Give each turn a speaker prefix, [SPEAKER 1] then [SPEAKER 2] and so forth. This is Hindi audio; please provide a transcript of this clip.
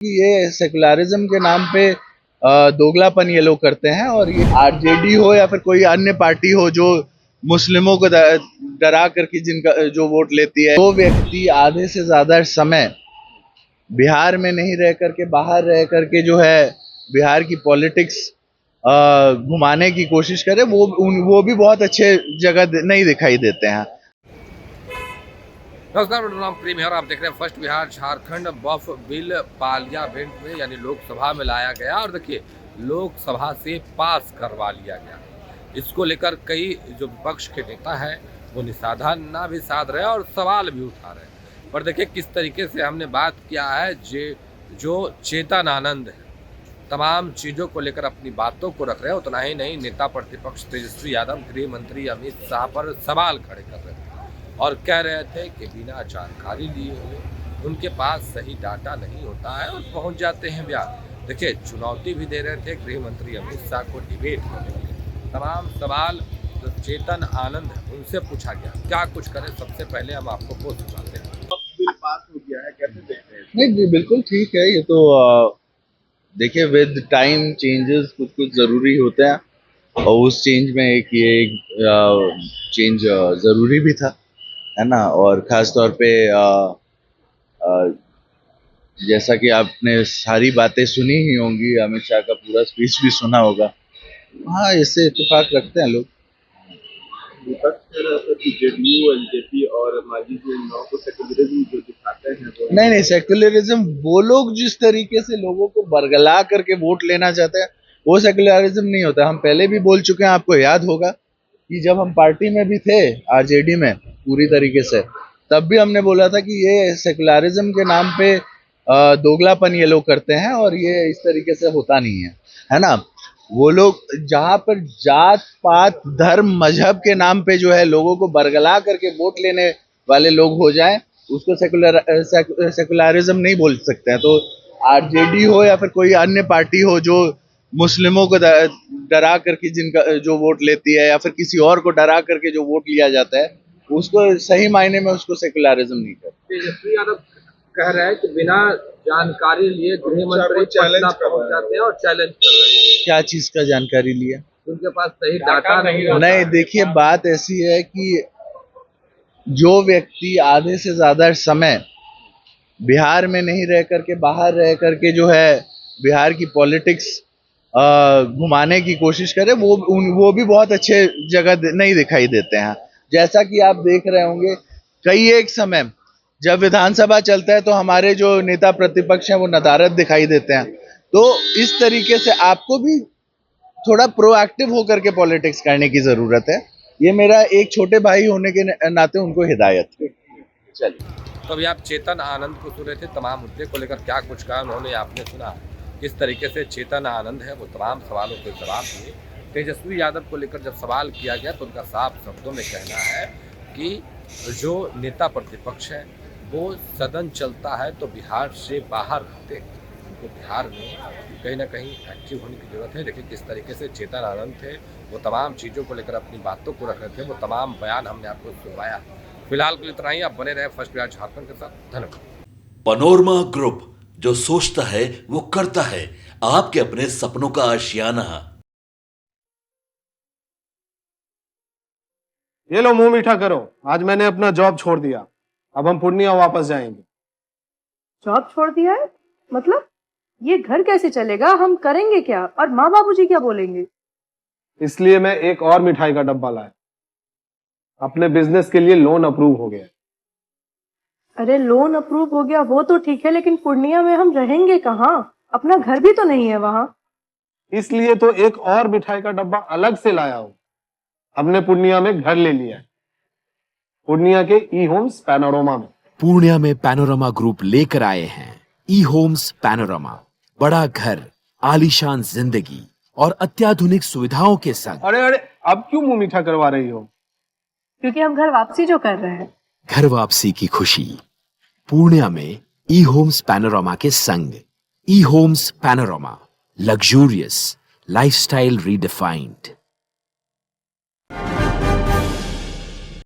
[SPEAKER 1] कि ये सेकुलरिज्म के नाम पे दोगलापन ये लोग करते हैं। और ये आरजेडी हो या फिर कोई अन्य पार्टी हो जो मुस्लिमों को डरा करके जिनका जो वोट लेती है, वो व्यक्ति आधे से ज्यादा समय बिहार में नहीं रह करके बाहर रह करके जो है बिहार की पॉलिटिक्स घुमाने की कोशिश करे, वो भी बहुत अच्छे जगह नहीं दिखाई देते हैं।
[SPEAKER 2] नमस्कार, मेरा नाम प्रेम है और आप देख रहे हैं first Bihar Jharkhand. Waqf bill parliament में यानी लोकसभा में लाया गया और देखिए लोकसभा से पास करवा लिया गया। इसको लेकर कई जो विपक्ष के नेता हैं वो निशाना भी साध रहे हैं और सवाल भी उठा रहे हैं। पर देखिए किस तरीके से हमने बात किया है जो चेतन आनंद है तमाम चीज़ों को लेकर अपनी बातों को रख रहे हैं। उतना ही नहीं, नेता प्रतिपक्ष तेजस्वी यादव गृह मंत्री अमित शाह पर सवाल खड़े कर रहे हैं और कह रहे थे कि बिना जानकारी लिए हुए उनके पास सही डाटा नहीं होता है और पहुंच जाते हैं बिहार। देखिए चुनौती भी दे रहे थे गृह मंत्री अमित शाह को डिबेट करने के लिए। तमाम सवाल जो चेतन आनंद है उनसे पूछा गया, क्या कुछ करें। सबसे पहले हम आपको वो सुनाते हैं।
[SPEAKER 3] बिल पास हो गया है, कैसे देखते हैं?
[SPEAKER 1] नहीं, बिल्कुल ठीक है। ये तो देखिए विद टाइम चेंजेस कुछ कुछ जरूरी होते हैं और उस चेंज में एक चेंज जरूरी भी था, है ना। और खास तौर पे अ, जैसा कि आपने सारी बातें सुनी ही होंगी, अमित शाह का पूरा स्पीच भी सुना होगा। हाँ, इससे इत्तेफाक रखते हैं लोग।
[SPEAKER 3] विपक्ष कह रहा था कि जेडीयू एलजेपी और मांझी जी इन लोगों को सेकुलरिज्म जो दिखाते हैं वो
[SPEAKER 1] नहीं, सेक्युलरिज्म वो लोग जिस तरीके से लोगों को बरगला करके वोट लेना चाहते हैं वो सेक्युलरिज्म नहीं होता। हम पहले भी बोल चुके हैं, आपको याद होगा कि जब हम पार्टी में भी थे आरजेडी में पूरी तरीके से, तब भी हमने बोला था कि ये सेक्युलरिज्म के नाम पे दोगलापन ये लोग करते हैं और ये इस तरीके से होता नहीं है ना। वो लोग जहाँ पर जात पात धर्म मजहब के नाम पे जो है लोगों को बरगला करके वोट लेने वाले लोग हो जाएं, उसको सेकुलरिज्म नहीं बोल सकते हैं। तो आरजेडी हो या फिर कोई अन्य पार्टी हो जो मुस्लिमों को डरा करके जिनका जो वोट लेती है या फिर किसी और को डरा करके जो वोट लिया जाता है, उसको सही मायने में उसको सेकुलरिज्म नहीं करते।
[SPEAKER 2] तेजस्वी यादव कह रहे हैं कि बिना जानकारी लिए गृह मंत्री पटना पहुंच जाते हैं और चैलेंज कर रहे हैं।
[SPEAKER 1] क्या चीज का जानकारी लिया?
[SPEAKER 2] उनके पास सही डाटा
[SPEAKER 1] नहीं, देखिए बात ऐसी है कि जो व्यक्ति आधे से ज्यादा समय बिहार में नहीं रह करके बाहर रह करके जो है बिहार की पॉलिटिक्स घुमाने की कोशिश करे, वो भी बहुत अच्छे जगह नहीं दिखाई देते हैं। जैसा कि आप देख रहे होंगे, कई एक समय जब विधानसभा चलता है तो हमारे जो नेता प्रतिपक्ष हैं वो नदारद दिखाई देते हैं। तो इस तरीके से आपको भी थोड़ा प्रोएक्टिव होकर के पॉलिटिक्स करने की जरूरत है। ये मेरा एक छोटे भाई होने के नाते उनको हिदायत है। चलिए,
[SPEAKER 2] तो अभी आप चेतन आनंद को सुन रहे थे, तमाम मुद्दे को लेकर क्या कुछ कहा उन्होंने, आपने सुना किस तरीके से चेतन आनंद है वो तमाम सवालों के जवाब दिए। तेजस्वी यादव को लेकर जब सवाल किया गया तो उनका साफ शब्दों में कहना है कि जो नेता प्रतिपक्ष है वो सदन चलता है तो बिहार से बाहर रहते हैं, उनको बिहार में कहीं ना कहीं एक्टिव होने की जरूरत है। देखिए किस तरीके से चेतन आनंद थे, वो तमाम चीज़ों को लेकर अपनी बातों को रख रहे थे, वो तमाम बयान हमने आपको सुनवाया। फिलहाल के लिए इतना ही। आप बने रहे फर्स्ट बिहार झारखंड के साथ। धन्यवाद।
[SPEAKER 4] पनोरमा ग्रुप, जो सोचता है वो करता है। आपके अपने सपनों का आशियाना।
[SPEAKER 5] ये लो मुंह मीठा करो, आज मैंने अपना जॉब छोड़ दिया, अब हम पूर्णिया वापस जाएंगे।
[SPEAKER 6] जॉब छोड़ दिया है? मतलब ये घर कैसे चलेगा? हम करेंगे क्या और माँ बाबूजी क्या बोलेंगे?
[SPEAKER 5] इसलिए मैं एक और मिठाई का डब्बा लाया। अपने बिजनेस के लिए लोन अप्रूव हो गया।
[SPEAKER 6] अरे लोन अप्रूव हो गया वो तो ठीक है, लेकिन पूर्णिया में हम रहेंगे कहाँ? अपना घर भी तो नहीं है वहाँ।
[SPEAKER 5] इसलिए तो एक और मिठाई का डब्बा अलग से लाया हूँ। हमने पूर्णिया में घर ले लिया है, पूर्णिया के ई होम्स पैनोरमा में।
[SPEAKER 7] पूर्णिया में पैनोरमा ग्रुप लेकर आए हैं ई होम्स पैनोरमा। बड़ा घर, आलीशान जिंदगी और अत्याधुनिक सुविधाओं के संग।
[SPEAKER 5] अरे अरे, अब क्यों मुंह मीठा करवा रही हो?
[SPEAKER 6] क्योंकि हम घर वापसी जो कर रहे हैं।
[SPEAKER 7] घर वापसी की खुशी पूर्णिया में ई होम्स पैनोरमा के संग। ई Homes Panorama, luxurious lifestyle redefined.